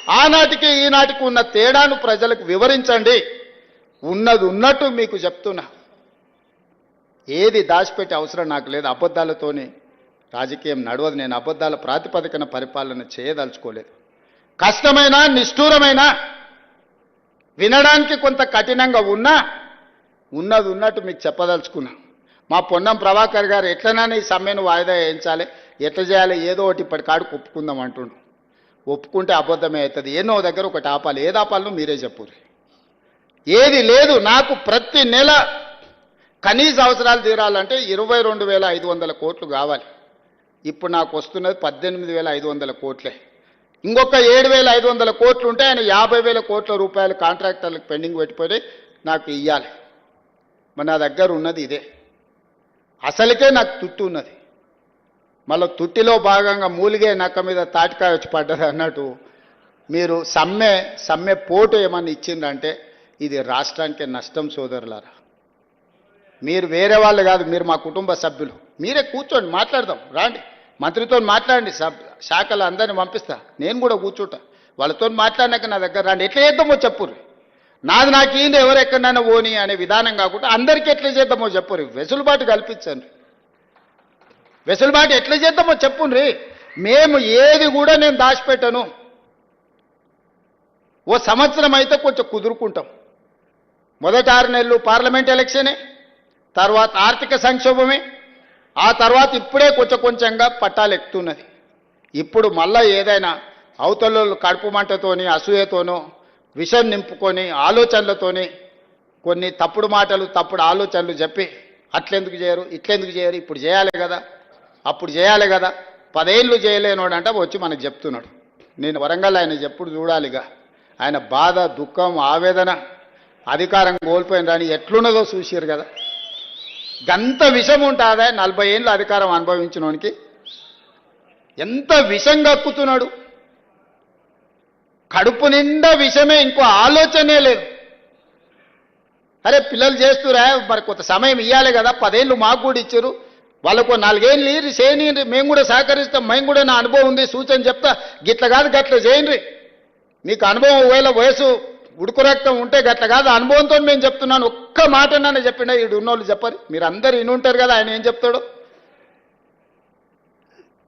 ఆనాటికి ఈనాటికి ఉన్న తేడాను ప్రజలకు వివరించండి. ఉన్నది ఉన్నట్టు మీకు చెప్తున్నా. ఏది దాచిపెట్టే అవసరం నాకు లేదు. అబద్ధాలతోని రాజకీయం నడవదు. నేను అబద్ధాల ప్రాతిపదికన పరిపాలన చేయదలుచుకోలేదు. కష్టమైన నిష్ఠూరమైన వినడానికి కొంత కఠినంగా ఉన్నా ఉన్నది ఉన్నట్టు మీకు చెప్పదలుచుకున్నా. మా పొన్నం ప్రభాకర్ గారు ఎట్లనైనా ఈ సమ్మెను వాయిదా వేయించాలి, ఎట్లా చేయాలి, ఏదో ఒకటి ఇప్పటికాడికి ఒప్పుకుందాం అంటుండు. ఒప్పుకుంటే అబద్ధమే అవుతుంది. ఎన్నో దగ్గర ఒకటి ఆపాలి. ఏది ఆపాలో మీరే చెప్పుర్రి. ఏది లేదు. నాకు ప్రతి నెల కనీస అవసరాలు తీరాలంటే 22,500 కోట్లు కావాలి. ఇప్పుడు నాకు వస్తున్నది 18,500 కోట్లే. ఇంకొక 7,500 కోట్లు ఉంటే ఆయన 50,000 కోట్ల రూపాయలు కాంట్రాక్టర్లకు పెండింగ్ పెట్టిపోయి నాకు ఇవ్వాలి. మరి నా దగ్గర ఉన్నది ఇదే. అసలుకే నాకు తుట్టు ఉన్నది. మళ్ళీ తుట్టిలో భాగంగా మూలిగే నక్క మీద తాటికాయ వచ్చి పడ్డది అన్నట్టు మీరు సమ్మె పోటు ఏమన్నా ఇచ్చిందంటే ఇది రాష్ట్రానికే నష్టం సోదరులారా. మీరు వేరే వాళ్ళు కాదు, మీరు మా కుటుంబ సభ్యులు. మీరే కూర్చోండి, మాట్లాడదాం. రాండి, మంత్రితో మాట్లాడండి, శాఖలు అందరిని పంపిస్తా. నేను కూడా కూర్చుంటా. వాళ్ళతో మాట్లాడినాక నా దగ్గర రండి. ఎట్లా చేద్దామో చెప్పుర్రి. నాది నాకు ఈయన ఎవరు ఎక్కడైనా ఓని అనే విధానం కాకుండా అందరికీ ఎట్లా చేద్దామో చెప్పుర్రి. వెసులుబాటు కల్పించండి. వెసులుబాటు ఎట్లా చేద్దామో చెప్పుండ్రి. మేము ఏది కూడా నేను దాచిపెట్టాను. ఓ సంవత్సరం అయితే కొంచెం కుదురుకుంటాం. మొదటి 6 నెలలు పార్లమెంట్ ఎలక్షనే, తర్వాత ఆర్థిక సంక్షోభమే, ఆ తర్వాత ఇప్పుడే కొంచెంగా పట్టాలు ఎక్కుతున్నది. ఇప్పుడు మళ్ళా ఏదైనా అవతల కడుపు మంటతోని అసూయతోనో విషం నింపుకొని ఆలోచనలతోని కొన్ని తప్పుడు మాటలు తప్పుడు ఆలోచనలు చెప్పి అట్లెందుకు చేయరు, ఇట్లెందుకు చేయరు, ఇప్పుడు చేయాలి కదా, అప్పుడు చేయాలి కదా, 10 ఏళ్ళు చేయలేనోడంట వచ్చి మనకు చెప్తున్నాడు. నేను వరంగల్ ఆయన ఎప్పుడు చూడాలిగా. ఆయన బాధ, దుఃఖం, ఆవేదన, అధికారం కోల్పోయిన రాని ఎట్లున్నదో చూసారు కదా. గంత విషం ఉంటుందా 40 ఏళ్ళు అధికారం అనుభవించినోనికి? ఎంత విషం కక్కుతున్నాడు. కడుపు నిండా విషమే, ఇంకో ఆలోచనే లేదు. అరే పిల్లలు చేస్తురా, మరి కొంత సమయం ఇవ్వాలి కదా. 10 ఏళ్ళు మాకు కూడా ఇచ్చారు, వాళ్ళకు 4 ఏళ్ళు చేయని, మేము కూడా సహకరిస్తాం. మేము కూడా నా అనుభవం ఉంది, సూచన చెప్తా. గిట్ల కాదు గట్ల చేయండి. మీకు అనుభవం ఒకవేళ వయసు ఉడుకు రక్తం ఉంటే గట్ల కాదు, అనుభవంతో మేము చెప్తున్నాను. ఒక్క మాట నన్ను చెప్పినా ఈడు ఉన్నోళ్ళు చెప్పరు. మీరు అందరు ఇనుంటారు కదా ఆయన ఏం చెప్తాడు.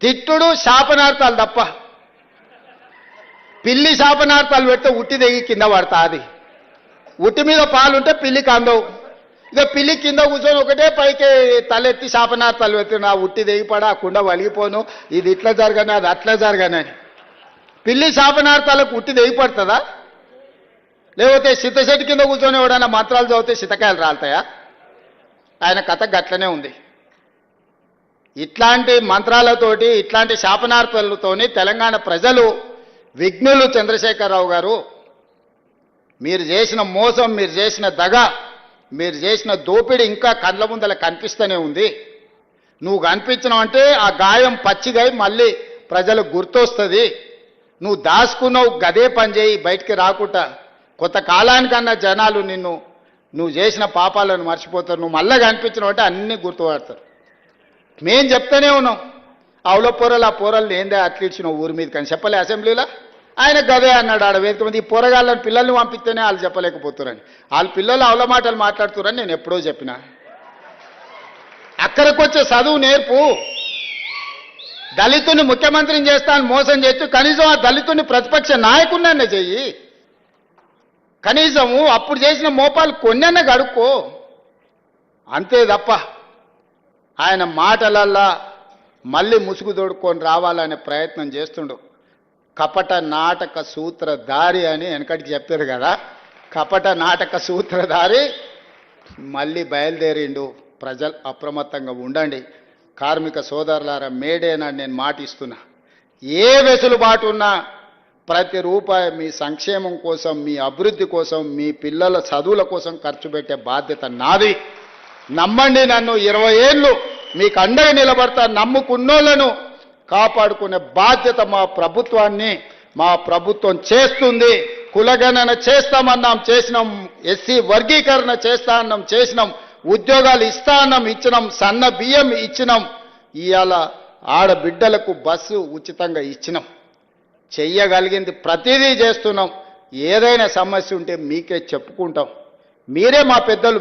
తిట్టుడు శాపనార్థాలు తప్ప. పిల్లి శాపనార్థాలు పెడితే ఉట్టి దిగి కింద పడతా. అది ఉట్టి మీద పాలుంటే పిల్లికి అందవు. ఇక పిల్లి కింద కూర్చొని ఒకటే పైకి తలెత్తి శాపనార్థాలు పెట్టి నా ఉట్టి దిగిపడా, ఆ కుండ వలిగిపోను, ఇది ఇట్లా జరగని, అది అట్లా జరగనని. పిల్లి శాపనార్థాలకు ఉట్టి దిగిపడుతుందా? లేకపోతే సిద్ధశెట్టి కింద కూర్చొని ఎవడన్నా మంత్రాలు చదివితే సితకాయలు రాలుతాయా? ఆయన కథ గట్లనే ఉంది. ఇట్లాంటి మంత్రాలతోటి, ఇట్లాంటి శాపనార్థాలతోని తెలంగాణ ప్రజలు విఘ్నులు. చంద్రశేఖరరావు గారు, మీరు చేసిన మోసం, మీరు చేసిన దగ, మీరు చేసిన దోపిడి ఇంకా కళ్ళ ముందల కనిపిస్తూనే ఉంది. నువ్వు కనిపించినావంటే ఆ గాయం పచ్చిగై మళ్ళీ ప్రజలకు గుర్తొస్తుంది. నువ్వు దాచుకున్నావు, గదే పని చేయి, బయటికి రాకుండా. కొంత కాలానికన్నా జనాలు నువ్వు చేసిన పాపాలను మర్చిపోతారు. నువ్వు మళ్ళీ కనిపించినావంటే అన్నీ గుర్తుపడతారు. మేం చెప్తానే ఉన్నాం. అవులో పోరలు, ఆ పోరలు ఏందే అట్లిచ్చినావు ఊరి మీద కానీ చెప్పలే అసెంబ్లీలో. ఆయన గదే అన్నాడు ఆడ వేదిక మీద. ఈ పోరగాళ్ళని పిల్లల్ని పంపిస్తేనే వాళ్ళు చెప్పలేకపోతున్నారని. వాళ్ళ పిల్లలు అవల మాటలు మాట్లాడుతున్నారని నేను ఎప్పుడో చెప్పిన. అక్కడికి వచ్చే చదువు నేర్పు. దళితుని ముఖ్యమంత్రిని చేస్తాను మోసం చేస్తూ కనీసం ఆ దళితుని ప్రతిపక్ష నాయకుడినన్నా చెయ్యి. కనీసము అప్పుడు చేసిన మోపాలు కొన్నన్నా గడుక్కో. అంతే తప్ప ఆయన మాటలల్లా మళ్ళీ ముసుగు తోడుకొని రావాలనే ప్రయత్నం చేస్తుండు. కపట నాటక సూత్రధారి అని వెనకటికి చెప్పారు కదా. కపట నాటక సూత్రధారి మళ్ళీ బయలుదేరిండు. ప్రజలు అప్రమత్తంగా ఉండండి. కార్మిక సోదరులారా, మేడేనాడు నేను మాటిస్తున్నా. ఏ వెసులుబాటు ఉన్నా ప్రతి రూపాయి మీ సంక్షేమం కోసం, మీ అభివృద్ధి కోసం, మీ పిల్లల చదువుల కోసం ఖర్చు పెట్టే బాధ్యత నాది. నమ్మండి నన్ను. 20 ఏళ్ళు మీకు అండగా నిలబడతా. నమ్ముకున్నోళ్లను కాపాడుకునే బాధ్యత మా ప్రభుత్వం చేస్తుంది. కులగణన చేస్తామన్నాం, చేసినాం. ఎస్సీ వర్గీకరణ చేస్తా అన్నాం, చేసినాం. ఉద్యోగాలు ఇస్తా అన్నాం, ఇచ్చినాం. సన్న బియ్యం ఇచ్చినాం. ఇవాళ ఆడబిడ్డలకు బస్సు ఉచితంగా ఇచ్చినాం. చెయ్యగలిగింది ప్రతిదీ చేస్తున్నాం. ఏదైనా సమస్య ఉంటే మీకే చెప్పుకుంటాం. మీరే మా పెద్దలు.